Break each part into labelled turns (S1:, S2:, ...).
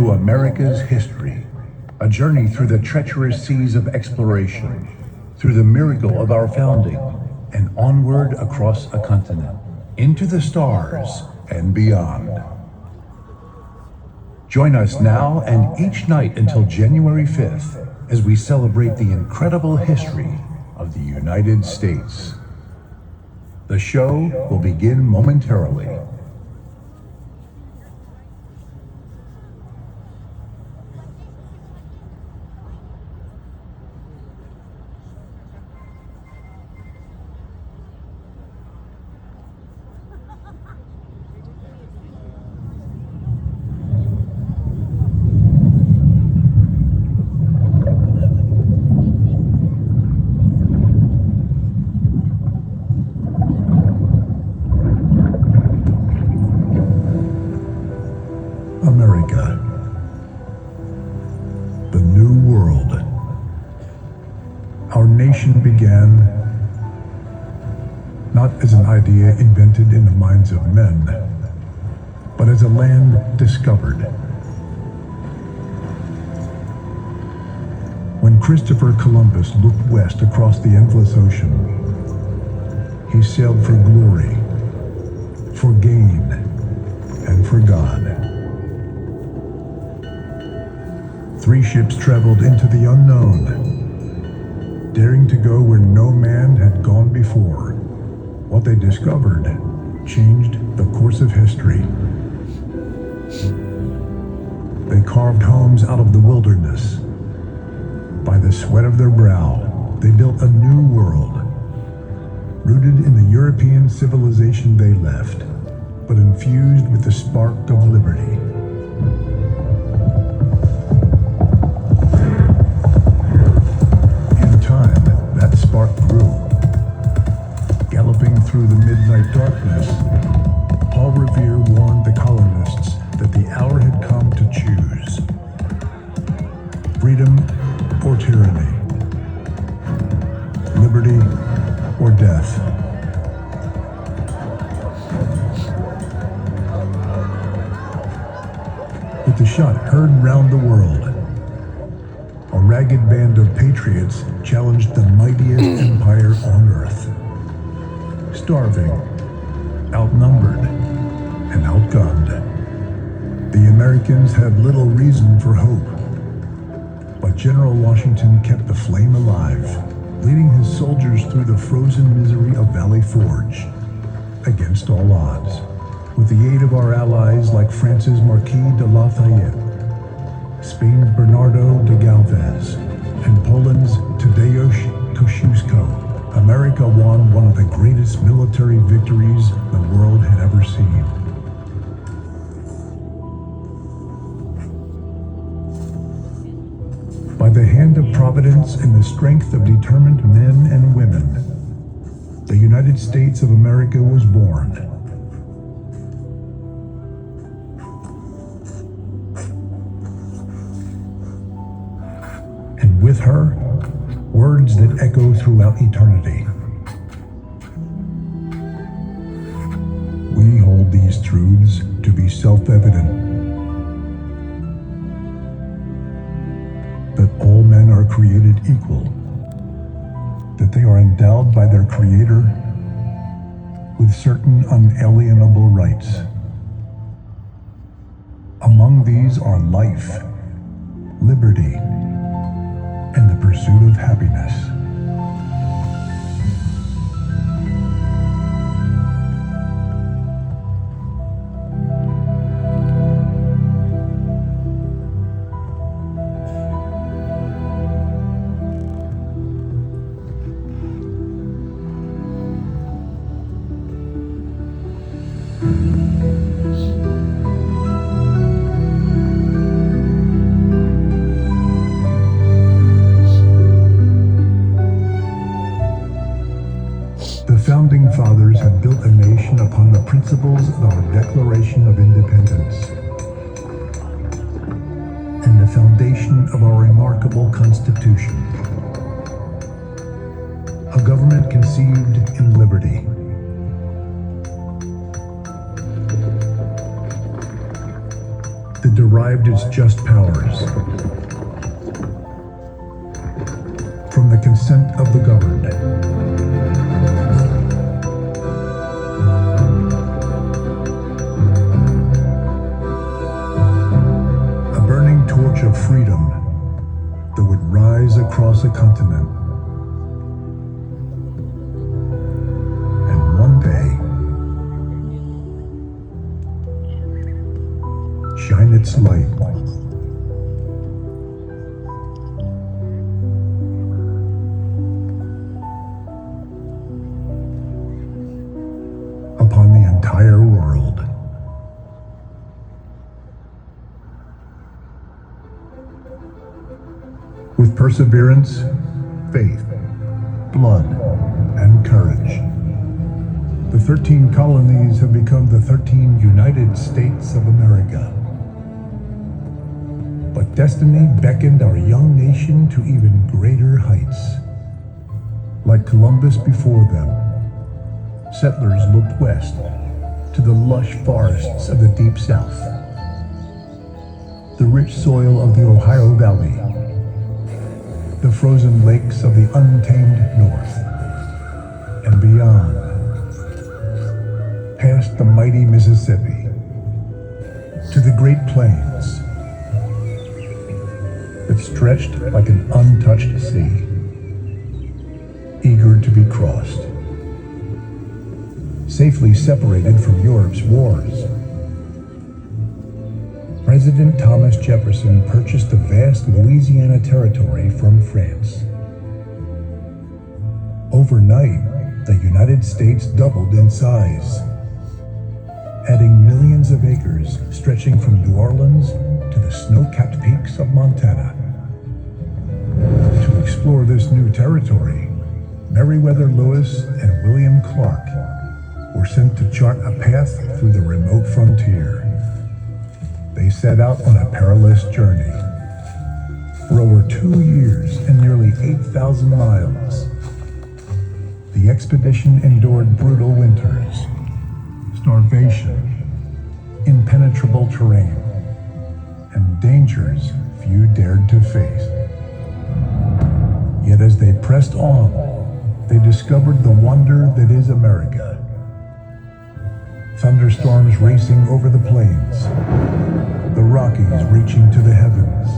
S1: To America's history, a journey through the treacherous seas of exploration, through the miracle of our founding, and onward across a continent, into the stars and beyond. Join us now and each night until January 5th as we celebrate the incredible history of the United States. The show will begin momentarily. America, the New World. Our nation began not as an idea invented in the minds of men, but as a land discovered. When Christopher Columbus looked west across the endless ocean, he sailed for glory, for gain, and for God. 3 ships traveled into the unknown, daring to go where no man had gone before. What they discovered changed the course of history. They carved homes out of the wilderness. By the sweat of their brow, they built a new world, rooted in the European civilization they left, but infused with the spark of liberty. That spark grew. Galloping through the midnight darkness, Paul Revere warned the colonists that the hour had come to choose. Freedom or tyranny. Liberty or death. With the shot heard round the world, a ragged band of patriots challenged the mightiest empire on earth. Starving, outnumbered, and outgunned, the Americans had little reason for hope. But General Washington kept the flame alive, leading his soldiers through the frozen misery of Valley Forge, against all odds. With the aid of our allies like France's Marquis de Lafayette, Spain's Bernardo de Galvez, and Poland's Tadeusz Kościuszko, America won one of the greatest military victories the world had ever seen. By the hand of Providence and the strength of determined men and women, the United States of America was born. With her, words that echo throughout eternity. We hold these truths to be self-evident. That all men are created equal. That they are endowed by their Creator with certain unalienable rights. Among these are life, liberty, and the pursuit of happiness. Founding fathers had built a nation upon the principles of our Declaration of Independence and the foundation of our remarkable Constitution. A government conceived in liberty. The that derived its just powers from the consent of the governed. A burning torch of freedom that would rise across a continent. And one day, shine its light upon the entire world. With perseverance, faith, blood, and courage, the 13 colonies have become the 13 United States of America. But destiny beckoned our young nation to even greater heights. Like Columbus before them, settlers looked west to the lush forests of the Deep South, the rich soil of the Ohio Valley, the frozen lakes of the untamed North, and beyond, past the mighty Mississippi, to the Great Plains that stretched like an untouched sea, eager to be crossed, safely separated from Europe's wars. President Thomas Jefferson purchased the vast Louisiana Territory from France. Overnight, the United States doubled in size, adding millions of acres stretching from New Orleans to the snow-capped peaks of Montana. To explore this new territory, Meriwether Lewis and William Clark were sent to chart a path through the remote frontier. They set out on a perilous journey. For over 2 years and nearly 8,000 miles, the expedition endured brutal winters, starvation, impenetrable terrain, and dangers few dared to face. Yet as they pressed on, they discovered the wonder that is America. Thunderstorms racing over the plains, the Rockies reaching to the heavens,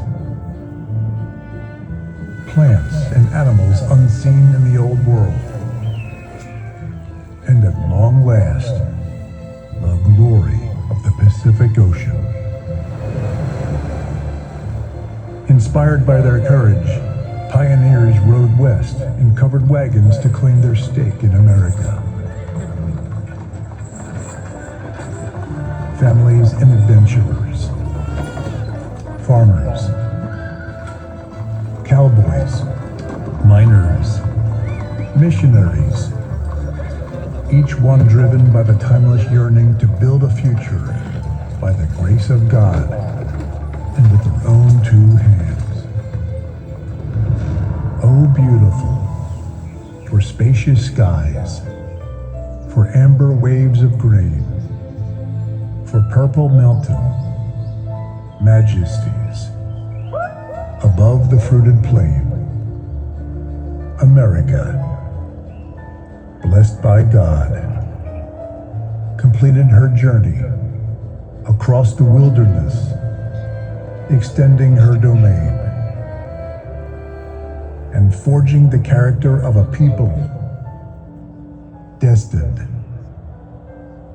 S1: plants and animals unseen in the old world, and at long last, the glory of the Pacific Ocean. Inspired by their courage, pioneers rode west in covered wagons to claim their stake in America. Families and adventurers, farmers, cowboys, miners, missionaries, each one driven by the timeless yearning to build a future by the grace of God and with their own 2 hands. Oh, beautiful, for spacious skies, for amber waves of grain, for purple mountain majesties above the fruited plain. America, blessed by God, completed her journey across the wilderness, extending her domain and forging the character of a people destined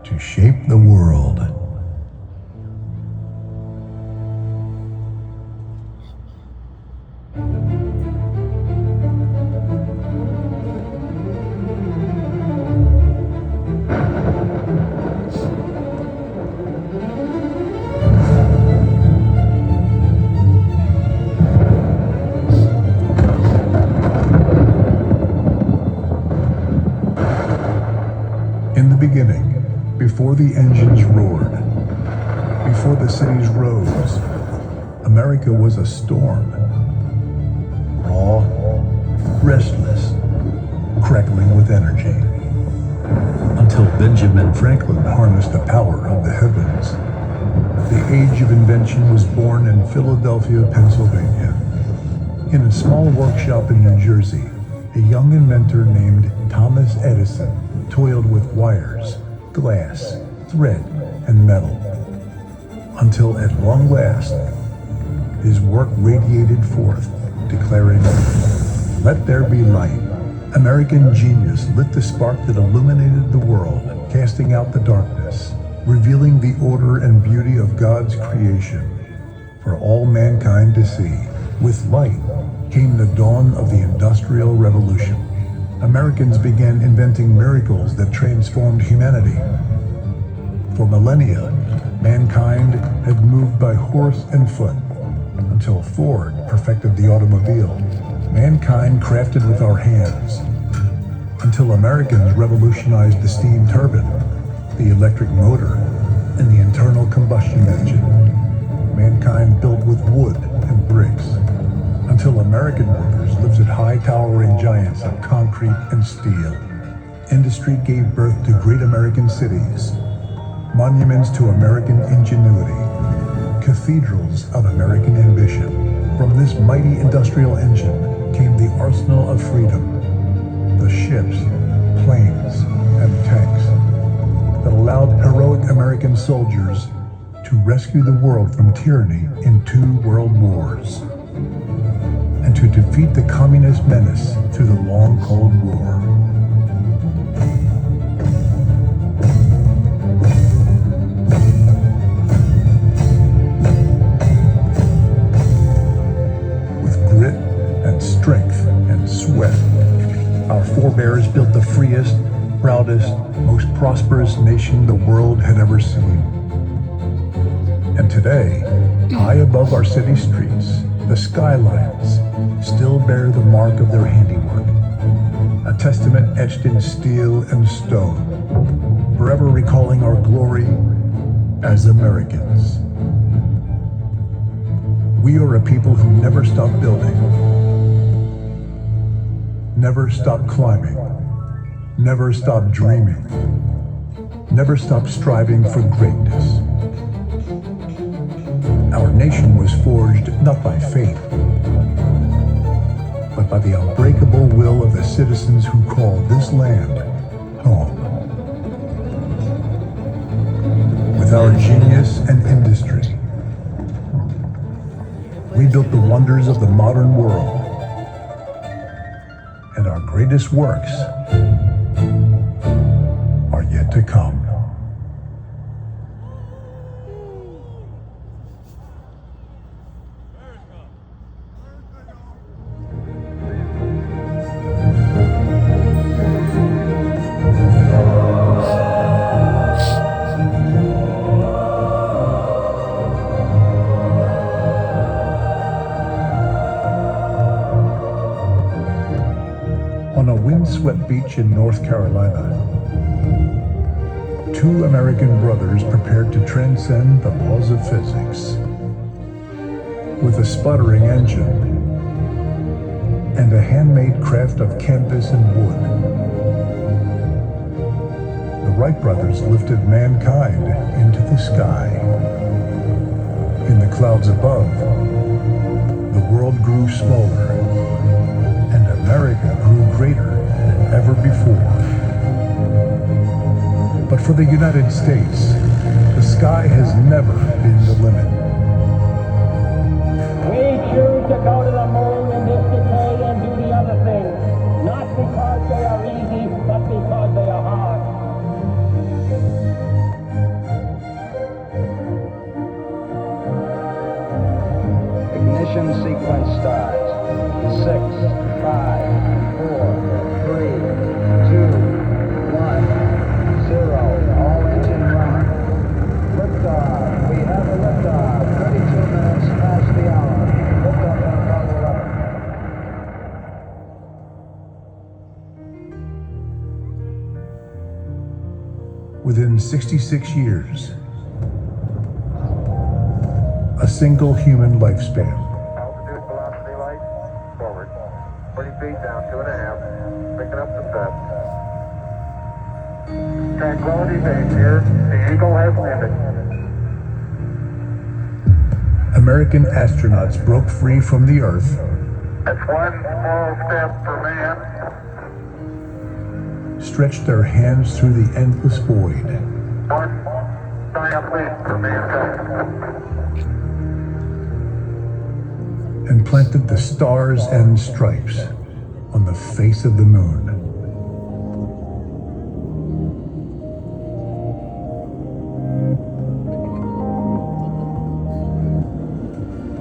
S1: to shape the world. In the beginning, before the engines roared, before the cities rose, America was a storm. Raw, restless, crackling with energy. Until Benjamin Franklin harnessed the power of the heavens The age of invention was born in Philadelphia, Pennsylvania. In a small workshop in New Jersey, a young inventor named Thomas Edison toiled with wires, glass, thread, and metal, until at long last, his work radiated forth, declaring, "Let there be light." American genius lit the spark that illuminated the world, casting out the darkness, revealing the order and beauty of God's creation for all mankind to see. With light came the dawn of the Industrial Revolution. Americans began inventing miracles that transformed humanity. For millennia, mankind had moved by horse and foot, until Ford perfected the automobile. Mankind crafted with our hands, until Americans revolutionized the steam turbine, the electric motor, and the internal combustion engine. Mankind built with wood and bricks, until American workers lifted high towering giants of concrete and steel. Industry gave birth to great American cities, monuments to American ingenuity, cathedrals of American ambition. From this mighty industrial engine came the arsenal of freedom, the ships, planes, and tanks that allowed heroic American soldiers to rescue the world from tyranny in 2 world wars, and to defeat the communist menace through the long Cold War. Strength and sweat, our forebears built the freest, proudest, most prosperous nation the world had ever seen. And today, high above our city streets, the skylines still bear the mark of their handiwork, a testament etched in steel and stone, forever recalling our glory as Americans. We are a people who never stop building, never stop climbing, never stop dreaming, never stop striving for greatness. Our nation was forged not by fate, but by the unbreakable will of the citizens who call this land home. With our genius and industry, we built the wonders of the modern world. And our greatest works are yet to come. On a windswept beach in North Carolina, 2 American brothers prepared to transcend the laws of physics. With a sputtering engine and a handmade craft of canvas and wood, the Wright brothers lifted mankind into the sky. In the clouds above, the world grew smaller, and America grew greater than ever before. But for the United States, the sky has never been the limit.
S2: We choose to go to the moon in this decade and do the other things, not because they are easy, but because they are hard.
S3: Ignition sequence starts. 6, 5, 4, 3, 2, 1, 0. All engine running. Liftoff. We have a liftoff. 32 minutes past the hour. Liftoff on Apollo 11.
S1: Within 66 years, a single human lifespan.
S4: Altitude velocity light, forward. 20 feet down, 2.5. Picking up the set. Tranquility Base here. The Eagle has landed.
S1: American astronauts broke free from the Earth,
S4: That's one small step for man,
S1: stretched their hands through the endless void,
S4: one giant leap for mankind.
S1: and planted the stars and stripes on the face of the moon.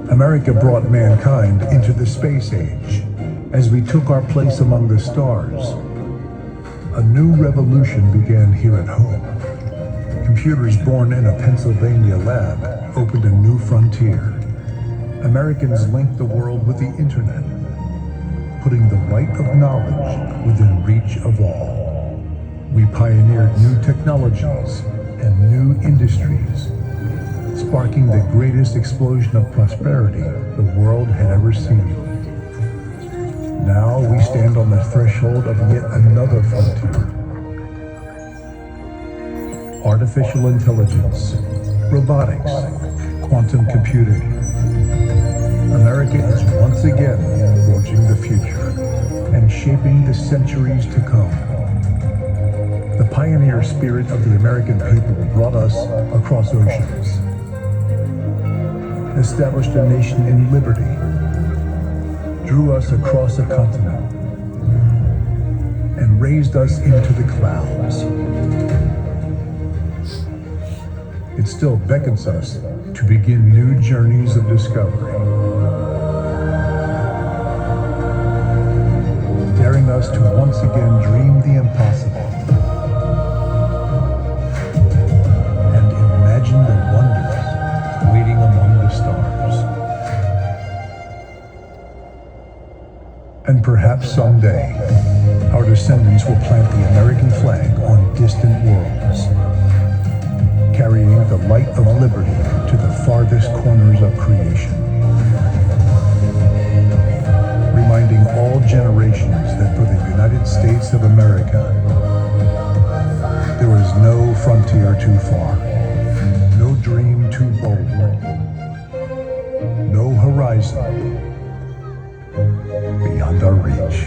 S1: America brought mankind into the space age as we took our place among the stars. A new revolution began here at home. Computers born in a Pennsylvania lab opened a new frontier. Americans linked the world with the internet, putting the light of knowledge within reach of all. We pioneered new technologies and new industries, sparking the greatest explosion of prosperity the world had ever seen. Now we stand on the threshold of yet another frontier. Artificial intelligence, robotics, quantum computing. America is once again forging the future and shaping the centuries to come. The pioneer spirit of the American people brought us across oceans, established a nation in liberty, drew us across a continent, and raised us into the clouds. It still beckons us to begin new journeys of discovery, daring us to once again dream the impossible and imagine the wonders waiting among the stars. And perhaps someday, our descendants will plant the American flag on distant worlds, carrying the light of liberty to the farthest corners of creation, reminding all generations that for the United States of America, there is no frontier too far, no dream too bold, no horizon beyond our reach.